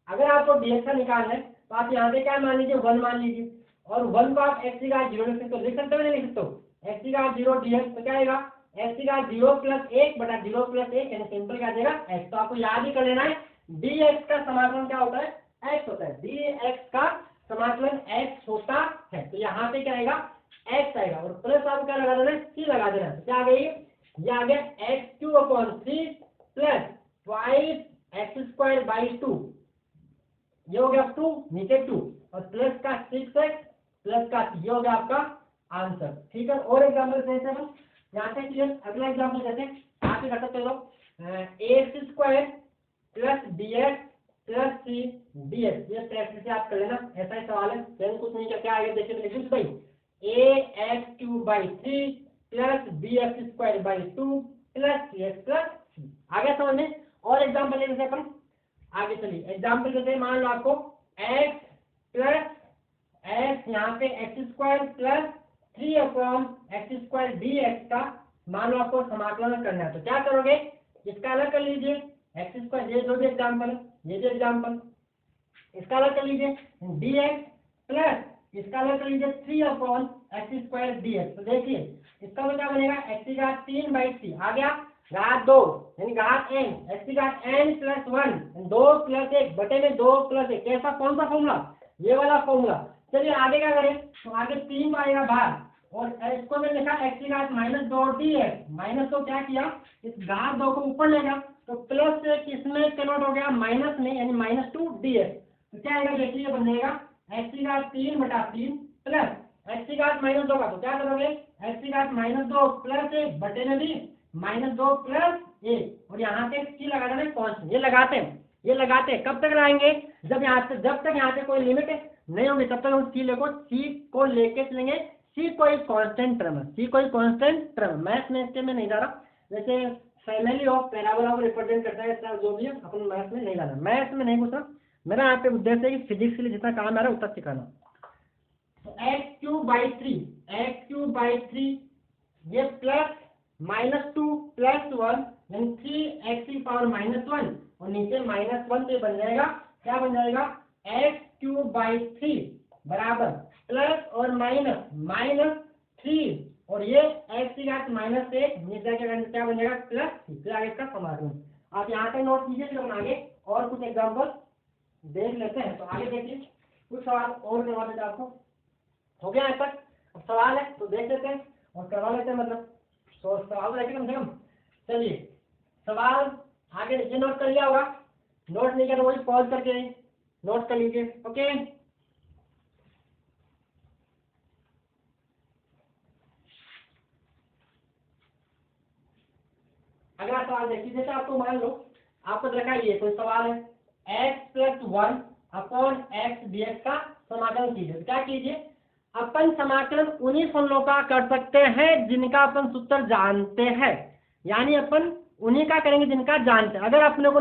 अगर आपको dx का निकालना है तो आप यहाँ पे क्या मान लीजिए 1 मान लीजिए, और 1 को आप x की घात 0 लिख सकते हो, लिख सकते हो नहीं लिख सकते हो, x की घात 0 dx, तो क्या आएगा x की घात 0 + 1/0 + 1, यानी सिंपल क्या आ जाएगा x। तो आपको याद ही कर लेना है dx का समाकलन क्या होता है, x होता है, dx का समाकलन x होता है। तो यहाँ पे क्या आएगा एक्स आएगा और प्लस आप क्या लगा देना है, सी लगा देना है। क्या आ गई, ये आ गया x cube upon 3 plus twice x square by 2, ये हो गया 2 नीचे 2 और प्लस का 6x प्लस का, ये हो गया आपका आंसर। ठीक है, और एग्जाम्पल देते हैं यहाँ से क्लियर। अगला एग्जाम्पल देते हैं, आप ही कर सकते हो x square plus b x plus c d x, ये प्रैक्टिस से आप कर लेना, ऐसा ही सवाल है, सेम कुछ नहीं, क्या आगे देखिए लिख दीजिए भाई, a x cube by 3 plus b x square by 2 plus c x plus c. आगे समझ में। और एग्जाम्पल ले लेते अपन, आगे चलिए एग्जाम्पल देते हैं, मान लो आपको x प्लस एक्स यहाँ पे x square plus 3 upon x square D x का मान लो आपको समाकलन करना है, तो क्या करोगे, इसका अलग कर लीजिए एक्स स्क्वायर, ये जो भी एग्जाम्पल है, ये जो एग्जाम्पल, इसका अलग कर लीजिए डी एक्स प्लस इसका अलग कर लीजिए 3 upon x square D x. तो देखिए इसका क्या बनेगा, एक्स की घात 3 बाई 3 आ गया, घात 2 यानी घात n, एक्स की घात n प्लस 1, 2 प्लस 1 बटे में 2 प्लस 1, कैसा कौन सा फॉर्मूला, ये वाला फॉर्मूला। चलिए आगे क्या करें, तो आगे 3 आएगा बाहर और इसको मैंने लिखा एक्स की घात -2 डी एक्स, माइनस तो क्या किया, इस घात 2 को ऊपर ले गया तो प्लस 1 इसमें कन्वर्ट हो गया माइनस में, यानी -2 डी एक्स। तो क्या आएगा, देखिए बनेगा एक्स की घात 3 बटा 3 प्लस एक्स की घात -2 का, तो क्या करोगे एक्स की घात -2 प्लस 1 बटे में भी -2 प्लस 1 और यहाँ पे सी लगा देना कांस्टेंट। ये लगाते हैं कब तक लगाएंगे, जब तक यहाँ पे कोई लिमिट नहीं होगी तब तक हम सी को लेके चलेंगे। सी कोई कांस्टेंट टर्म है, सी कोई कांस्टेंट टर्म, मैथ में इसके में नहीं जा रहा, जैसे फैमिली ऑफ पैराबोला को रिप्रेजेंट करता है इसका जो भी है, अपन मैथ में नहीं जाना, मैथ में नहीं पूछा, मेरा यहाँ पे उद्देश्य है कि फिजिक्स के लिए जितना काम आ रहा है उतना सिखाना। तो एक्स क्यूब बाई 3 ये प्लस -2 प्लस 1 यानी 3x की पावर -1 और नीचे -1 से बन जाएगा, क्या बन जाएगा, एक्स क्यूब बाई 3 बराबर प्लस और -3 और ये एक्स की घात -1 नीचे क्या बन जाएगा प्लस 3। फिर आगे इसका समाधान आप यहाँ पे नोट कीजिए, फिर हम आगे और कुछ एग्जाम्पल देख लेते हैं। तो आगे देखिए कुछ सवाल और करवा देते आपको, हो गया यहाँ तक, अब सवाल है तो देख लेते हैं और करवा लेते हैं, मतलब तो सवाल देखें कम से कम। चलिए सवाल आगे नीचे नोट कर लिया होगा, नोट नहीं किया तो वही पॉज करके नोट कर लीजिए। ओके, अगला सवाल देखिए, जैसे आपको मान लो आपको देखा ये कोई सवाल है x plus 1 upon x d x का समाकलन कीजिए। क्या कीजिए, अपन समाकलन उन्हीं फलनों का कर सकते हैं जिनका अपन सूत्र जानते हैं, यानी अपन उन्हीं का करेंगे जिनका जानते हैं। अगर अपने को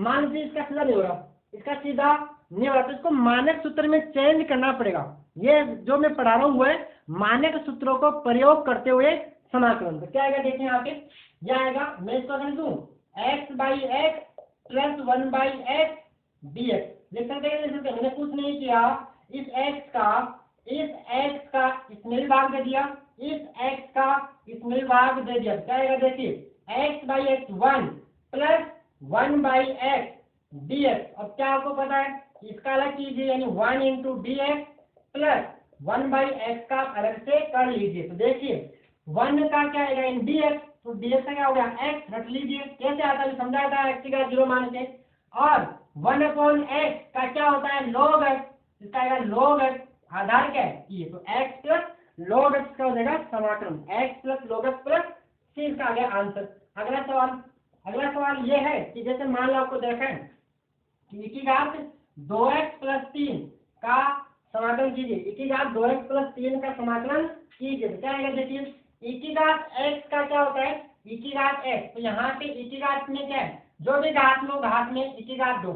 मान लीजिए इसका सीधा नहीं हो रहा, इसका सीधा नहीं हो रहा, तो इसको मानक सूत्र में चेंज करना पड़ेगा। ये जो मैं पढ़ा रहा हूँ वो है मानक सूत्रों को प्रयोग करते हुए समाकलन। तो क्या आएगा देखिए यहाँ पे, यह आएगा, मैं इसको कर दूं x by x plus 1 by x d x लिख सकते हैं, मैंने कुछ नहीं किया, इस x का इसमें भी भाग दे दिया, इस x का इसमें भी भाग दे दिया, क्या आएगा देखिए x by x 1 plus 1 by x d x. अब क्या आपको पता है, इसका अलग कीजिए, यानी 1 into d x plus 1 by x का अलग से कर लीजिए। तो देखिए 1 का क्या आएगा इन डी एक्स, तो डी एक्स का क्या हो गया x रख लीजिए, कैसे आता है समझाया था, x का 0 मान के, और 1 अपॉन एक्स का क्या होता है log x, इसका आएगा log x, आधार क्या है ये, तो x प्लस log x का हो जाएगा समाकलन, x plus log x plus c, इसका आ गया आंसर। अगला सवाल ये है कि जैसे मान लो आपको देखा है कि e की घात 2x प्लस 3 का समाकलन कीजिए, e की घात 2x प्लस 3 का समाकलन कीजिए, तो क्या आएगा देखिए e की घात x का क्या होता है e की घात x, तो यहाँ पे e की घात में क्या है, जो भी घात लो घात में e की घात दो।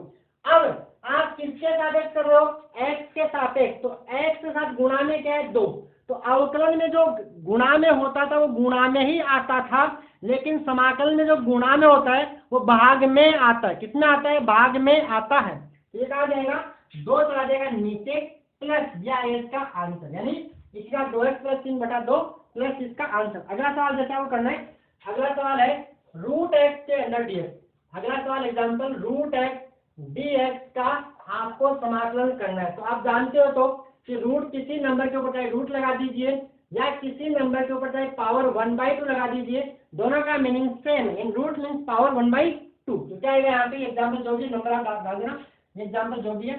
अब आप किसके सापेक्ष कर रहे हो, x के सापेक्ष, तो x के साथ गुणा में क्या है 2, तो अवकलन में जो गुणा में होता था वो गुणा में ही आता था, लेकिन समाकलन में जो गुणा में होता है वो भाग में आता है। कितना आता है, भाग में आता है। ये कहा जाएगा 2 चला जाएगा नीचे प्लस या इसका आंसर, यानी इसका 2x प्लस 3 बटा 2 प्लस इसका आंसर। अगला सवाल जैसे आपको करना है, अगला सवाल है रूट एक्स के अंदर dx। अगला सवाल एग्जाम्पल रूट एक्स dx का आपको समाकलन करना है। तो आप जानते हो तो कि रूट किसी नंबर के ऊपर चाहे रूट लगा दीजिए या किसी नंबर के ऊपर चाहे पावर 1/2 लगा दीजिए, दोनों का मीनिंग सेम है। इन रूट मीन्स पावर 1/2। तो क्या आएगा यहाँ पे एग्जाम्पल जो भी नंबर आप डाल देना, एग्जाम्पल जो भी है।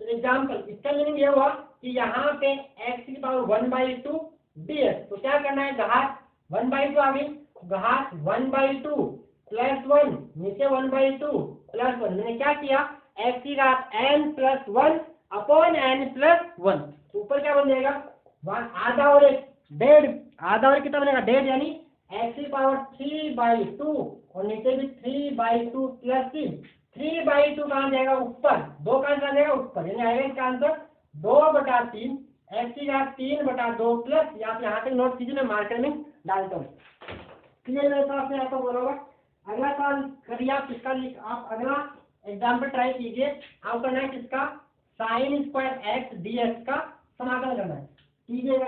तो एग्जाम्पल इसका मीनिंग ये हुआ कि यहाँ पे x की पावर 1/2 dx। तो क्या करना है, घात 1/2 आ गई, घात 1/2 प्लस 1 नीचे 1/2 प्लस 1। मैंने क्या किया, x की घात n plus 1 upon n plus 1। ऊपर क्या बन जाएगा, 1 आधा और 1 डेढ़, आधा और कितना बनेगा, डेढ़, यानी x की पावर 3/2 और नीचे भी 3/2 प्लस 3। 3/2 कहाँ जाएगा, ऊपर, 2 कहाँ चला जाएगा, ऊपर, यानी आएगा इसका आंसर 2/3 x की घात 3/2 प्लस, यहाँ तक नोट कीजिए, मैं मार्कर में डालता हूँ। क्लियर मेरे हिसाब से आपको बोला होगा। अगला सवाल करिए आप किसका, आप अगला एग्जाम्पल ट्राई कीजिए। आप करना है किसका, साइन स्क्वायर एक्स dx का समाकलन करना है। कीजिएगा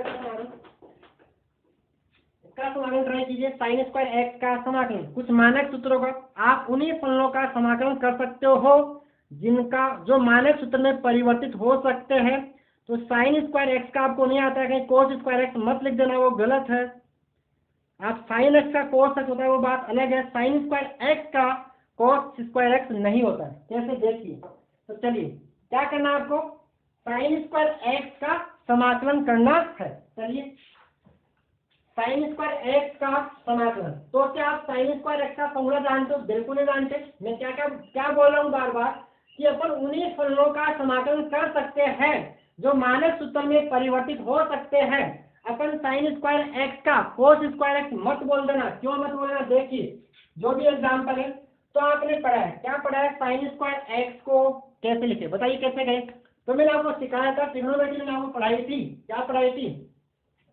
इसका समाकलन ट्राई कीजिए, साइन स्क्वायर एक्स का समाकलन। कुछ मानक सूत्रों का आप उन्हीं फलनों का समाकलन कर सकते हो जिनका जो मानक सूत्र में परिवर्तित हो सकते हैं। तो साइन स्क्वायर एक्स का आपको नहीं आता है, कहीं कोस स्क्वायर एक्स मत लिख देना, वो गलत है। आप साइन एक्स का कोस एक्स होता है वो बात अलग है, साइन स्क्वायर एक्स का कोस स्क्वायर एक्स नहीं होता है। कैसे देखिए, तो चलिए क्या करना है आपको, साइन स्क्वायर एक्स का समाकलन करना है। चलिए साइन स्क्वायर एक्स का समाकलन, तो क्या आप साइन स्क्वायर एक्स का फॉर्मूला जानते हो, बिल्कुल नहीं जानते। मैं क्या क्या क्या बोल रहा हूँ बार बार कि अपन उन्हीं फलनों का समाकलन कर सकते हैं जो मानक सूत्र में परिवर्तित हो सकते हैं। अपन साइन स्क्वायर एक्स का कोस स्क्वायर एक्स मत बोल देना। क्यों मत बोलना, देखिए जो भी एग्जाम्पल है तो आपने पढ़ा है, क्या पढ़ा है, साइन स्क्वायर एक्स को कैसे लिखे, बताइए कैसे गए। तो मैंने आपको सिखाया था, ट्रिग्नोमेट्री में आपको पढ़ाई थी, क्या पढ़ाई थी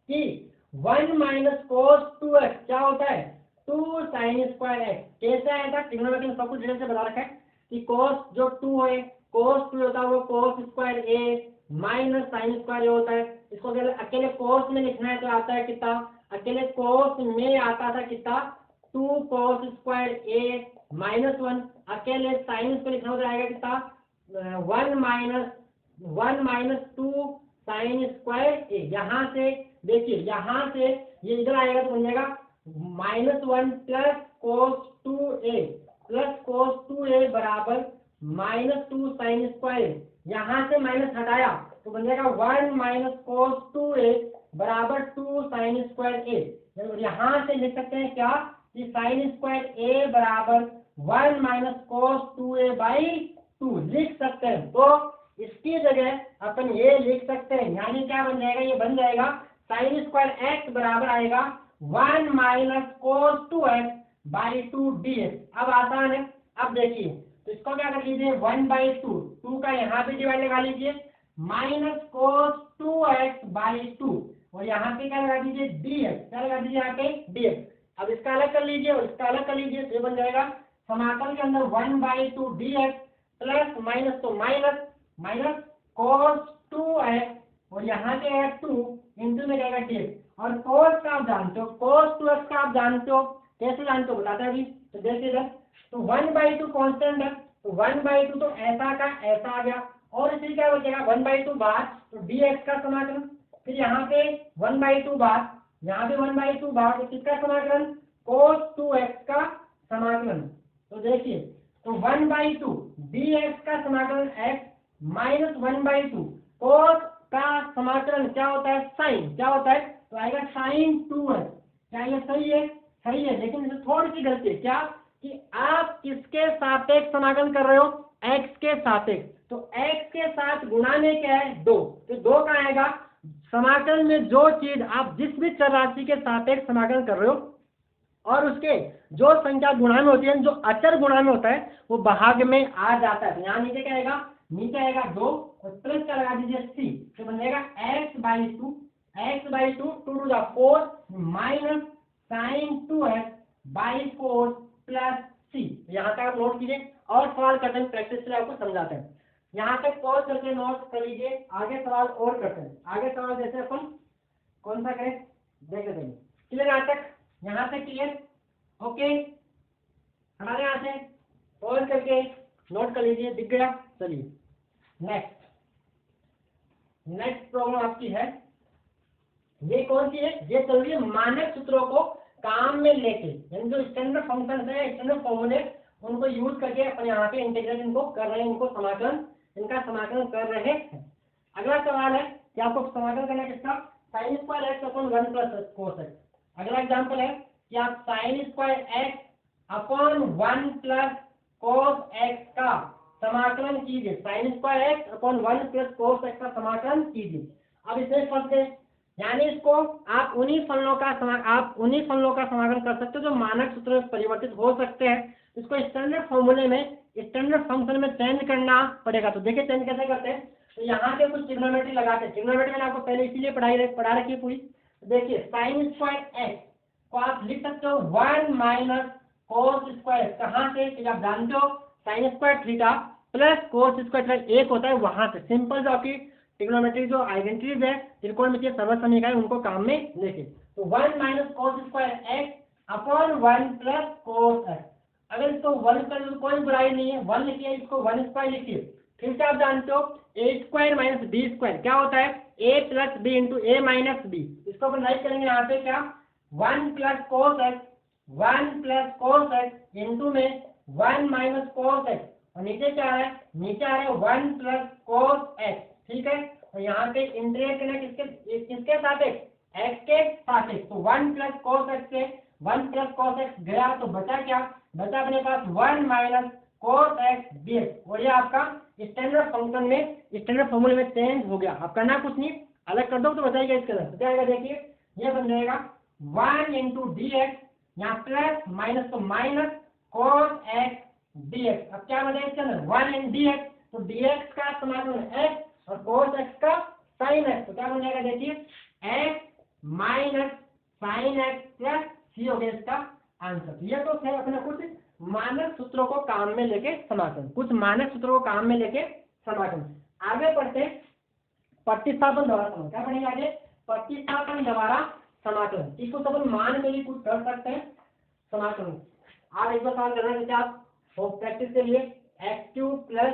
कि 1 माइनस कोस 2x क्या होता है, 2 साइन स्क्वायर एक्स। कैसे आया था, ट्रिग्नोमेट्री में सब कुछ डिटेल से बता रखा है कि कोस जो 2 है, कोस 2 होता है वो कोस स्क्वायर ए माइनस साइन स्क्वायर ए होता है। इसको अगर अकेले कोस में लिखना है तो आता है कितना, अकेले कोस में आता था कितना, 2 कोस स्क्वायर ए माइनस 1। अकेले साइन को लिखना हो जाएगा कितना, 1 माइनस 2 साइन स्क्वायर ए। यहाँ से देखिए, यहाँ से ये इधर आएगा तो बन जाएगा -1 plus cos 2a plus cos 2a बराबर -2 साइन स्क्वायर। यहाँ से माइनस हटाया तो बन जाएगा 1 माइनस कोस 2a बराबर 2 साइन स्क्वायर ए। यहाँ से लिख सकते हैं क्या कि साइन स्क्वायर ए बराबर 1 माइनस कोस 2a बाई 2 लिख सकते हैं। तो इसकी जगह अपन ये लिख सकते हैं, यानी क्या बन जाएगा, ये बन जाएगा साइन स्क्वायर एक्स बराबर आएगा 1 minus cos 2x by 2 dx। अब आसान है। अब देखिए तो इसको क्या कर लीजिए, 1/2, 2 का यहाँ पे डिवाइड लगा लीजिए, माइनस कोस 2x बाई 2 और यहाँ पे क्या लगा दीजिए, dx, क्या लगा दीजिए यहाँ पे dx। अब इसका अलग कर लीजिए और इसका अलग कर लीजिए, तो ये बन जाएगा समाकल के अंदर 1/2 dx प्लस माइनस तो माइनस माइनस कोस 2x और यहाँ पे है 2 इंटू में रहेगा dx। और कोस का आप जानते हो, कोस 2x का आप जानते हो, कैसे जानते हो बताते हैं अभी। तो देखिए तो 1/2 कांस्टेंट है, तो 1/2 तो ऐसा का ऐसा आ गया और इसी क्या बचेगा 1/2 बाहर, तो dx का समाकलन। फिर यहाँ पे 1/2 बाहर, यहाँ पे 1/2 बाहर, तो किसका समाकलन, कोस 2x का समाकलन। तो देखिए तो 1/2 dx का समाकलन x माइनस 1/2 कोस का समाकलन क्या होता है, साइन, क्या होता है, तो आएगा साइन 2x। क्या ये सही है, सही है, लेकिन इसमें थोड़ी सी गलती है, क्या कि आप किसके सापेक्ष समाकलन कर रहे हो, x के सापेक्ष। तो x के साथ गुणा में क्या है 2, तो 2 का आएगा समाकलन में जो चीज आप जिस भी चर राशि के सापेक्ष समाकलन कर रहे हो और उसके जो संख्या गुणा में होती है, जो अचर गुणा में होता है वो भाग में आ जाता है। तो यहाँ नीचे क्या आएगा, नीचे आएगा 2 और प्लस का लगा दीजिए c, तो बन जाएगा x/2, x/2 2 to the 4 minus sine 2x by 4 plus c। यहाँ तक आप नोट कीजिए और सवाल करते हैं, प्रैक्टिस से आपको समझाते हैं। यहाँ तक पॉज करके नोट कर लीजिए, आगे सवाल और करते हैं। आगे सवाल जैसे अपन कौन सा करें देख लेते हैं। क्लियर यहाँ तक क्लियर, ओके। हमारे यहाँ से पॉज करके नोट कर लीजिए, दिख गया। चलिए नेक्स्ट नेक्स्ट प्रॉब्लम आपकी है, ये कौन सी है, ये चल रही है मानक सूत्रों को काम में लेके, यानी जो स्टैंडर्ड फंक्शन है, स्टैंडर्ड फॉर्मूले, उनको यूज करके अपन यहाँ पे इंटीग्रेशन इनको कर रहे हैं, इनको समाकलन, इनका समाकलन कर रहे हैं। अगला सवाल है कि आपको समाकलन करना है किसका, sine square x upon 1 plus cos x. अगला एग्जाम्पल है कि आप sine square x upon 1 plus cos x का समाकलन कीजिए, sine square x upon 1 plus cos x का समाकलन कीजिए। अब इसमें फंस गए, यानी इसको आप उन्हीं फलनों का समाकलन कर सकते हो जो मानक सूत्र में परिवर्तित हो सकते हैं। इसको स्टैंडर्ड फॉर्मूले में, स्टैंडर्ड फंक्शन में चेंज करना पड़ेगा। तो देखिए चेंज कैसे करते हैं, तो यहाँ पे कुछ ट्रिग्नोमेट्री लगाते हैं। ट्रिग्नोमेट्री मैंने आपको पहले इसीलिए पढ़ा रखी है पूरी। देखिए साइन स्क्वायर एक्स को आप लिख सकते हो 1 माइनस कोस स्क्वायर, कहाँ से, कि आप जानते हो sine square theta plus cos square theta एक होता है, वहां से सिंपल जो आपकी ट्रिग्नोमेट्री जो आइडेंटिटीज है, त्रिकोणमितीय सर्वल समीकरण, उनको काम में लेके, तो 1 minus cos square x upon 1 plus cos x. अगर इसको 1 कर तो कोई बुराई नहीं है, 1 लिखिए, इसको 1 स्क्वायर लिखिए। फिर से आप जानते हो ए स्क्वायर माइनस बी स्क्वायर क्या होता है, ए प्लस बी इंटू ए माइनस बी। इसको अपन राइट करेंगे यहाँ पे क्या, 1 plus cos x, 1 plus cos x into में 1 माइनस कोस एक्स, और नीचे क्या है, नीचे आ रहा है 1 प्लस कोस एक्स। ठीक है, और यहाँ पे इंटीग्रेट करना किसके सापेक्ष, एक्स के सापेक्ष। तो 1 प्लस कोस एक्स से 1 प्लस कोस एक्स गया, तो बचा क्या, बचा अपने पास 1 माइनस कोस एक्स डीएक्स। और ये आपका स्टैंडर्ड फंक्शन में, स्टैंडर्ड फॉर्मूले में चेंज हो गया। आप करना कुछ नहीं, अलग कर दो तो बताइएगा इसके अंदर क्या आएगा। देखिए ये बन जाएगा 1 इंटू डी एक्स, यहाँ प्लस माइनस तो माइनस कोस एक्स डीएक्स। अब क्या बनेगा इसके अंदर 1 इन डी एक्स, तो डीएक्स का समाकलन एक्स और कोस एक्स का साइन एक्स, तो क्या बन जाएगा, देखिए x minus sine x plus c हो गया इसका आंसर। ये तो थे अपने कुछ मानक सूत्रों को काम में लेके समाकलन, कुछ मानक सूत्रों को काम में लेके समाकलन। आगे बढ़ते प्रतिस्थापन द्वारा समाकलन, क्या पढ़ेंगे आगे, प्रतिस्थापन द्वारा समाकलन। इसको सब अपन मान में भी कुछ कर सकते हैं समाकलन। आप एक बार सवाल करना है, आप प्रैक्टिस के लिए x cube plus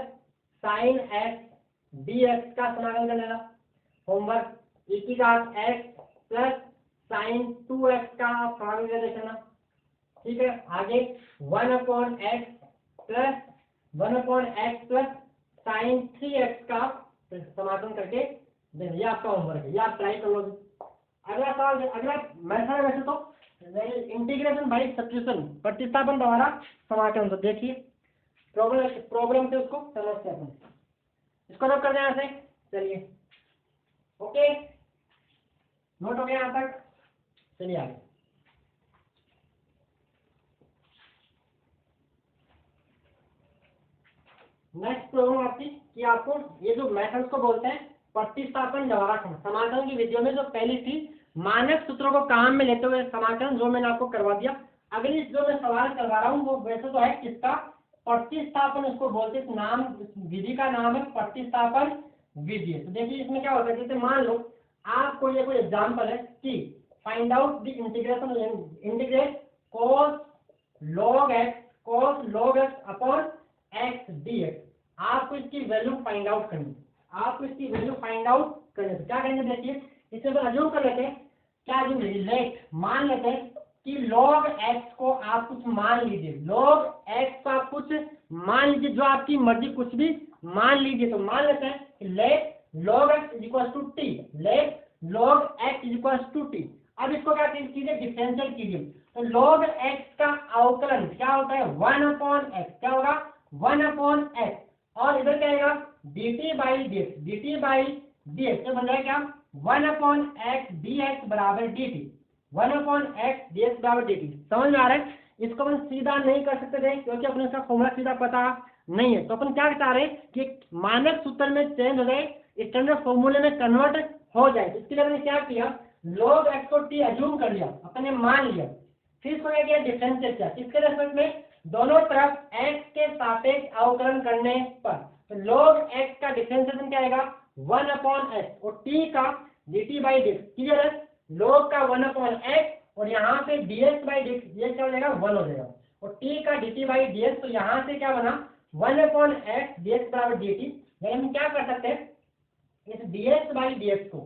sine x d x का समाकलन कर लेना, होमवर्क। इसी का एक्स प्लस साइन 2x का समाकलन कर देना। ठीक है, आगे 1 upon x plus sign 3x का समाकलन करके देना, ये आपका होमवर्क है, ये आप ट्राई कर लोगे। अगला सवाल, अगला मेथड वैसे तो इंटीग्रेशन बाय सब्स्टिट्यूशन, प्रतिस्थापन द्वारा समाकलन। तो देखिए प्रॉब्लम से उसको समझते हैं, इसको नोट कर देना से, चलिए ओके, नोट हो गया यहाँ तक, चलिए आगे। नेक्स्ट प्रॉब्लम आपकी कि आपको ये जो मेथड्स को बोलते हैं प्रतिस्थापन द्वारा समाकलन की विधियों में जो पहली थी मानक सूत्रों को काम में लेते हुए समाकलन, जो मैंने आपको करवा दिया। अगली जो मैं सवाल करवा रहा हूँ वो वैसे तो है किसका, प्रतिस्थापन इसको बोलते हैं, नाम विधि का नाम है प्रतिस्थापन विधि। तो देखिए इसमें क्या होता है, जैसे मान लो आपको ये कोई एग्जाम्पल है कि find out the integrate cos log x upon x d x. आपको इसकी वैल्यू फाइंड आउट करनी, तो क्या करेंगे, देखिए इसमें तो अज्यूम कर लेते हैं, क्या अज्यूम, लेट मान लेते हैं कि log x को आप कुछ मान लीजिए, log x को आप कुछ मान लीजिए, जो आपकी मर्जी कुछ भी मान लीजिए। तो मान लेते हैं कि let log x is equal to t, let log x is equal to t. अब इसको क्या कीजिए, डिफरेंशियल कीजिए। तो log x का अवकलन क्या होता है, 1 अपॉन एक्स, क्या होगा 1 अपॉन एक्स, और इधर क्या आएगा dt बाई dx, तो बन जाएगा क्या 1 अपॉन एक्स डी एक्स बराबर dt, 1 upon x d x बराबर dt। समझ में आ रहा है, इसको अपन सीधा नहीं कर सकते थे क्योंकि अपने इसका फॉर्मूला सीधा पता नहीं है। तो अपन क्या चाह रहे हैं कि मानक सूत्र में चेंज हो जाए, स्टैंडर्ड फॉर्मूले में कन्वर्ट हो जाए। इसके लिए हमने क्या किया, log x को t अज्यूम कर लिया, अपने मान लिया, फिर इसको क्या किया, डिफरेंशिएट किया, किसके रेस्पेक्ट में, दोनों तरफ x के सापेक्ष अवकलन करने पर। तो log x का डिफरेंशिएशन क्या आएगा 1 अपॉन एक्स, और t का dt बाई dx। क्लियर है, log का 1 अपॉन एक्स और यहाँ पे dx बाई dx, ये क्या हो जाएगा 1 हो जाएगा, और t का dt बाई dx, तो यहाँ से क्या बना 1 अपॉन एक्स dx बराबर dt। यानी हम क्या कर सकते हैं, इस dx बाई dx को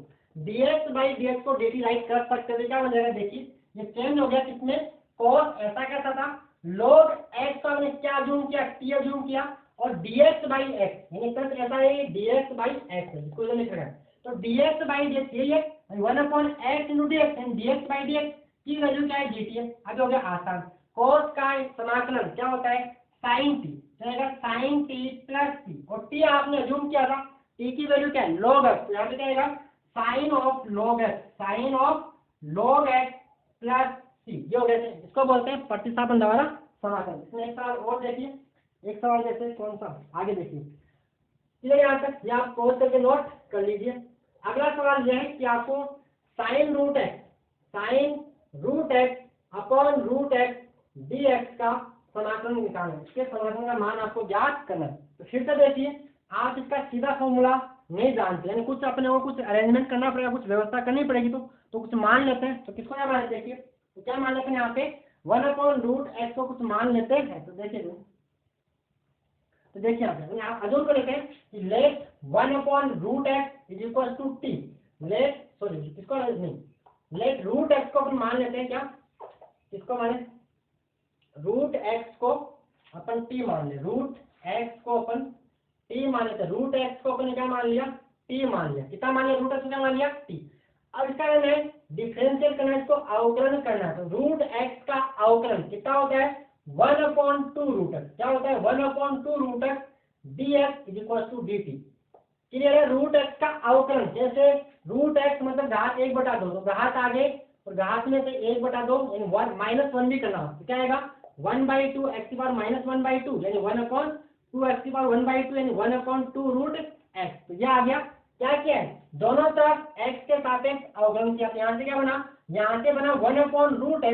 dt राइट कर सकते थे, क्या बन जाएगा देखिए, ये चेंज हो गया किसमें, cos ऐसा कैसा था, log x को हमने क्या अज्यूम किया, t अज्यूम किया, और dx बाई x यानी तरफ ऐसा है dx बाई x है, इसको लिख रहे हैं, तो dx बाई dx यही है 1/x into dx and dx by dx की वैल्यू क्या है dt है। अब हो गया आसान, cos का समाकलन क्या होता है sin t, जाएगा sin t प्लस t, और t आपने अज्यूम किया था, t की वैल्यू क्या है log x, तो यहाँ पे क्या आएगा sin of log x plus c, ये हो गया, इसको बोलते हैं प्रतिस्थापन द्वारा समाकलन। इसमें एक सवाल और देखिए, एक सवाल जैसे कौन सा, आगे देखिए, चलिए यहाँ तक ये आप पॉज करके नोट कर लीजिए। अगला सवाल यह है कि आपको sine root x upon root x d x का समाकलन निकालना है, इसके समाकलन का मान आपको ज्ञात करना है। तो फिर से देखिए, आप इसका सीधा फॉर्मूला नहीं जानते, यानी कुछ अपने को कुछ अरेंजमेंट करना पड़ेगा, कुछ व्यवस्था करनी पड़ेगी, तो कुछ मान लेते हैं। तो किसको क्या मान लेते हैं, देखिए तो क्या मान लेते हैं यहाँ पे 1/√x को कुछ मान लेते हैं। तो देखिए आप अज्यूम कर लेते हैं कि let 1/√x is equal to t, let root x को अपन मान लेते हैं, क्या किसको माने, रूट एक्स को अपन टी मान ले, रूट एक्स को अपन टी मान लेते हैं, रूट एक्स को अपन क्या मान लिया, टी मान लिया, कितना मान लिया, रूट एक्स को क्या मान लिया टी। अब इसका है डिफरेंशियल करना है, इसको अवकलन करना है, तो रूट एक्स का अवकलन कितना होता है 1/2 रूट एक्स, क्या होता है 1/2 root x dx is equal to dt। Clear है, रूट एक्स का अवकलन, जैसे रूट एक्स मतलब घात 1/2, तो घात आगे और घात में से 1/2 यानी -1 भी करना हो, तो क्या आएगा 1/2 x की पावर -1/2 यानी 1/2 x की पावर 1/2 यानी 1/2 रूट एक्स। तो ये आ गया, क्या किया है दोनों तरफ x के सापेक्ष अवकलन किया, यहाँ से क्या बना, यहाँ से बना 1/√x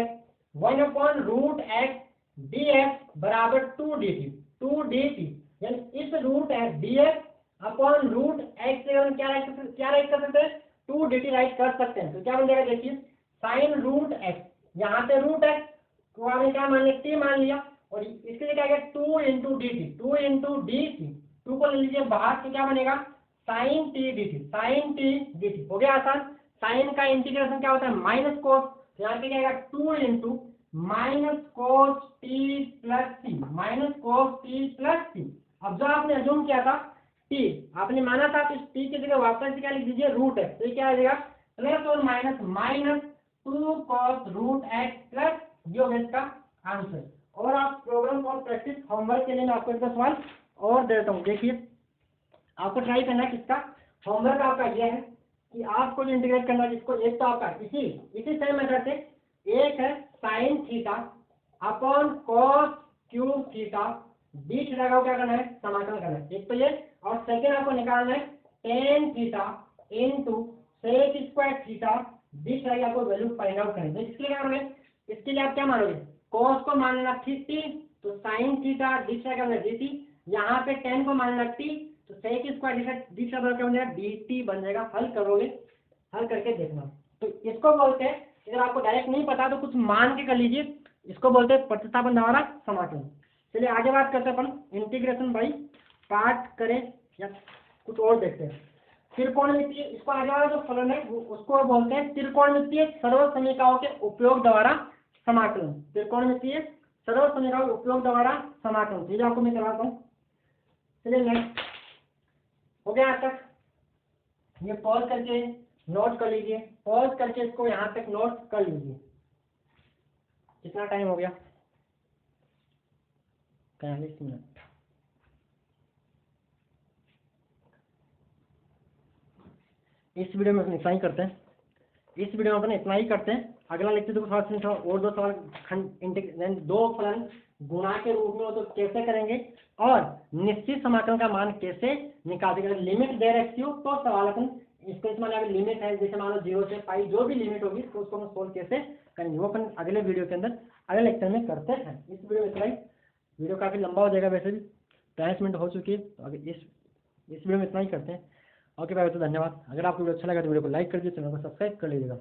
dx बराबर 2dt यानी इस root x dx upon root x से हम क्या राइट कर सकते हैं 2dt राइट कर सकते हैं। तो क्या बन जाएगा देखिए, साइन रूट एक्स, यहाँ पे रूट एक्स को आपने क्या मान लिया, टी मान लिया, और इसके लिए क्या है 2 इंटू dt, 2 को ले लीजिए बाहर, तो क्या बनेगा साइन टी dt, हो गया आसान। साइन का इंटीग्रेशन क्या होता है माइनस कोस, तो यहाँ पे क्या आएगा 2 into minus cos t plus c. अब जो आपने अज्यूम किया था टी आपने माना था, तो इस टी की जगह वापस से क्या लिख दीजिए रूट एक्स, तो क्या आ जाएगा प्लस और minus 2 cos root x plus, ये होगा इसका आंसर। और आप प्रोग्राम और प्रैक्टिस होमवर्क के लिए मैं आपको एक सवाल और देता हूँ, देखिए आपको ट्राई करना है, किसका होमवर्क आपका यह है कि आपको जो इंटीग्रेट करना है, जिसको एक तो आपका इसी सेम मेथड से, एक है sine theta upon cos cube theta d theta का क्या करना है समाकलन करना है, एक तो ये, और सेकेंड आपको निकालना है tan theta into sec square theta d theta की आपको वैल्यू फाइंड आउट करनी है। इसके लिए क्या करोगे, इसके लिए आप क्या मानोगे, कॉस को मानना टी, तो साइन थीटा डी थीटा का डी टी, यहाँ पे टेन को मानना टी, तो सेक स्क्वायर डी थीटा क्या बन जाएगा डी टी बन जाएगा। हल करोगे, हल करके देखना। तो इसको बोलते हैं, अगर आपको डायरेक्ट नहीं पता तो कुछ मान के कर लीजिए, इसको बोलते हैं प्रतिस्थापन द्वारा समाकलन। चलिए आगे बात करते हैं अपन इंटीग्रेशन बाई पार्ट करें या कुछ और देखते हैं। त्रिकोणमितीय, इसको आगे वाला जो फलन है उसको बोलते हैं त्रिकोणमितीय सर्व समीकरणों के उपयोग द्वारा समाकलन, त्रिकोणमितीय सर्व समीकरणों के उपयोग द्वारा समाकलन, ये आपको मैं कराता हूँ। चलिए नेक्स्ट, हो गया आज तक, ये पॉज करके नोट कर लीजिए, पॉज करके इसको यहाँ तक नोट कर लीजिए। कितना टाइम हो गया, 43 मिनट। इस वीडियो में इतना ही करते हैं, इस वीडियो में अपन इतना ही करते हैं। अगला लेक्चर तो और दो सवाल दो फलन गुणा के रूप में हो तो कैसे करेंगे, और निश्चित समाकलन का मान कैसे निकालेंगे। अगर लिमिट दे रखी हो तो सवाल अपन इसको इसमें अगर लिमिट है, जैसे मान लो 0 से पाई जो भी लिमिट होगी, तो उसको हम सोल्व कैसे करेंगे वो अपन अगले वीडियो के अंदर अगले लेक्चर में करते हैं। इस वीडियो में इतना ही, वीडियो काफ़ी लंबा हो जाएगा, वैसे भी 23 मिनट हो चुकी है, तो अगर इस वीडियो में इतना ही करते हैं। ओके भाई, तो धन्यवाद। अगर आपको वीडियो अच्छा लगा तो वीडियो को लाइक कर दीजिए, चैनल को सब्सक्राइब कर लीजिएगा।